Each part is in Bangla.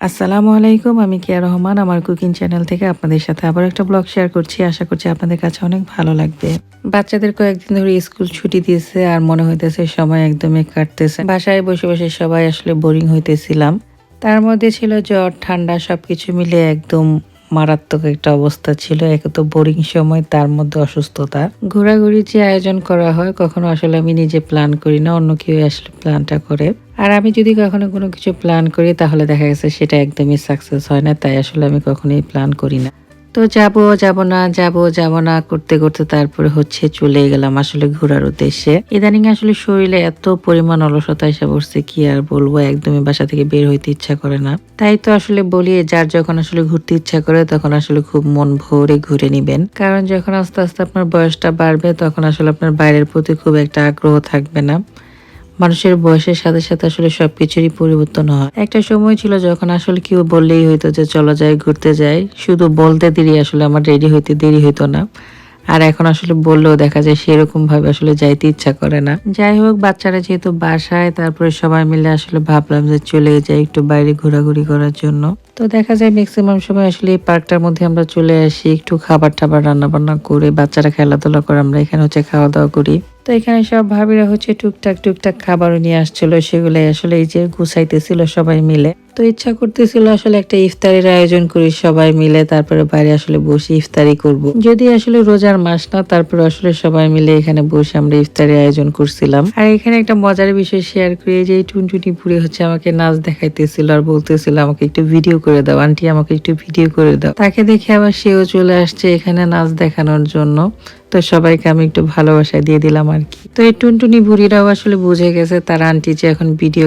আসসালামু আলাইকুম। আমি কেয়া রহমান। আমার কুকিং চ্যানেল থেকে আপনাদের সাথে আবার একটা ব্লগ শেয়ার করছি। আশা করছি আপনাদের কাছে অনেক ভালো লাগবে। বাচ্চাদের কয়েকদিন ধরে স্কুল ছুটি দিয়েছে আর মনে হইতেছে সময় একদমই কাটতেছে। বাসায় বসে বসে সবাই আসলে বোরিং হইতেছিলাম। তার মধ্যে ছিল জ্বর, ঠান্ডা সবকিছু মিলে একদম মারাত্মক একটা অবস্থা ছিল। এক তো বোরিং সময়, তার মধ্যে অসুস্থতা। ঘোরাঘুরি যে আয়োজন করা হয় কখনো আসলে আমি নিজে প্ল্যান করি না, অন্য কেউ আসলে প্ল্যানটা করে। আর আমি যদি কখনো কোনো কিছু প্ল্যান করি তাহলে দেখা গেছে সেটা একদমই সাকসেস হয় না, তাই আসলে আমি কখনোই প্ল্যান করি না। তো যাব না করতে করতে তারপরে চলে গেলাম আসলে ঘোরার উদ্দেশ্যে। ইদানিং আসলে শরীরে এত পরিমাণ অলসতা এসে পড়ছে, কি আর বলবো, একদমই বাসা থেকে বের হইতে ইচ্ছা করে না। তাই তো আসলে বলি, যার যখন আসলে ঘুরতে ইচ্ছা করে তখন আসলে খুব মন ভরে ঘুরে নিবেন, কারণ যখন আস্তে আস্তে আপনার বয়সটা বাড়বে তখন আসলে আপনার বাইরের প্রতি খুব একটা আগ্রহ থাকবে না। মানুষের বয়সের সাথে সাথে আসলে সবকিছুরই পরিবর্তন হয়। একটা সময় ছিল যখন আসলে কেউ বললেই হইতো যে চলো যাই, ঘুরতে যাই, শুধু বলতে দেরি, আসলে আমার রেডি হইতে দেরি হইতো না। আর এখন আসলে বললেও দেখা যায় সেরকম ভাবে আসলে যাইতে ইচ্ছা করে না। যাই হোক, বাচ্চারা যেহেতু বাসায়, তারপরে সবাই মিলে আসলে ভাবলাম যে চলে যাই একটু বাইরে ঘোরাঘুরি করার জন্য। তো দেখা যায় ম্যাক্সিমাম সময় আসলে এই পার্কটার মধ্যে আমরা চলে আসি, একটু খাবার টাবার রান্না বান্না করে, বাচ্চারা খেলাধুলা করে, আমরা এখানে খাওয়া দাওয়া করি। তো এখানে সব ভাবিরা টুকটাক খাবারও নিয়ে আসছিল, সেগুলো আসলে এই যে গুছাইতেছিল সবাই মিলে। তো ইচ্ছা করতেছিল আসলে একটা ইফতারির আয়োজন করি সবাই মিলে, তারপরে বাইরে আসলে বসে ইফতারি করব। যদি আসলে রোজার মাস না, তারপরে আসলে সবাই মিলে এখানে বসে আমরা ইফতারির আয়োজন করছিলাম। আর এখানে একটা মজার বিষয় শেয়ার করি, যে এই টুনটুনি পুরি আমাকে নাচ দেখাইতেছিল আর বলতেছিল আমাকে একটু ভিডিও করে দাও, আন্টি আমাকে একটু ভিডিও করে দাও। তাকে দেখে আবার সেও চলে আসছে এখানে নাচ দেখানোর জন্য। তো সবাইকে আমি একটু ভালোবাসা দিয়ে দিলাম আর কি। তো এই টুনটুনি বুড়িরাও আসলে বুঝে গেছে তার আন্টি যে এখন ভিডিও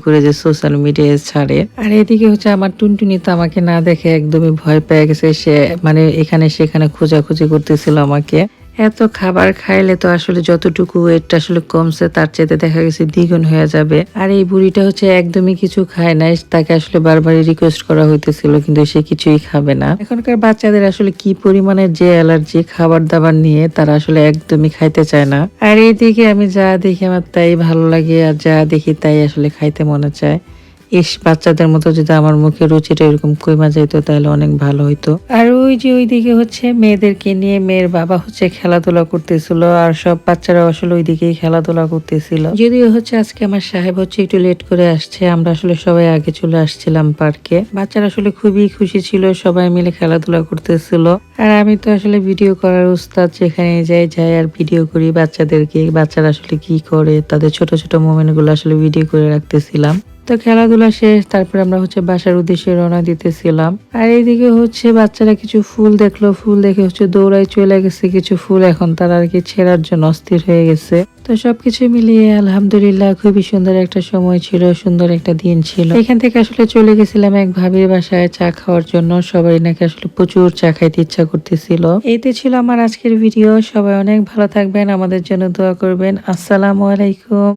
করে যে সোশ্যাল মিডিয়ায় ছাড়ে। আর এদিকে আমার টুনটুনি তো আমাকে না দেখে একদমই ভয় পেয়ে গেছে, সে মানে এখানে সেখানে খোঁজাখুঁজি করতেছিল আমাকে। এত খাবার খাইলে তো আসলে যতটুকু ওয়েটটা আসলে কমছে তার চাইতে দেখা গেছে দ্বিগুণ হয়ে যাবে। আর এই বুড়িটা একদমই কিছু খায় না, তাকে আসলে বারবারই রিকোয়েস্ট করা হইতেছিল কিন্তু সে কিছুই খাবে না। এখনকার বাচ্চাদের আসলে কি পরিমাণে যে অ্যালার্জি খাবার দাবার নিয়ে, তারা আসলে একদমই খাইতে চায় না। আর এইদিকে আমি যা দেখি আমার তাই ভালো লাগে, আর যা দেখি তাই আসলে খাইতে মনে চায়। বাচ্চাদের মতো যদি আমার মুখে রুচিটা এরকম কইমা যাইতো তাহলে অনেক ভালো হইতো। আর ওই যে ওইদিকে মেয়েদেরকে নিয়ে মেয়ের বাবা খেলাধুলা করতেছিল, আর সব বাচ্চারা আসলে ওইদিকেই খেলাধুলা করতেছিল। যদিও আজকে আমার সাহেব একটু লেট করে আসছে, আমরা আসলে সবাই আগে চলে আসছিলাম পার্কে। বাচ্চারা আসলে খুবই খুশি ছিল, সবাই মিলে খেলাধুলা করতেছিল। আর আমি তো আসলে ভিডিও করার উস্তাদ, যেখানে যাই আর ভিডিও করি বাচ্চাদেরকে, বাচ্চারা আসলে কি করে তাদের ছোট ছোট মোমেন্ট গুলো আসলে ভিডিও করে রাখতেছিলাম। তো খেলাধুলা শেষ, তারপরে আমরা বাসার উদ্দেশ্যে রওনা দিতেছিলাম। আর এইদিকে বাচ্চারা কিছু ফুল দেখলো, ফুল দেখে দৌড়াই চলে গেছে কিছু ফুল, এখন তারা আর কি ছেঁড়ার জন্য অস্থির হয়ে গেছে। তো সবকিছু মিলিয়ে আলহামদুলিল্লাহ খুবই সুন্দর একটা সময় ছিল, সুন্দর একটা দিন ছিল। এখান থেকে আসলে চলে গেছিলাম এক ভাবির বাসায় চা খাওয়ার জন্য। সবাই নাকি আসলে প্রচুর চা খাইতে ইচ্ছা করতেছিল। এইতে ছিল আমার আজকের ভিডিও। সবাই অনেক ভালো থাকবেন, আমাদের জন্য দোয়া করবেন। আসসালামু আলাইকুম।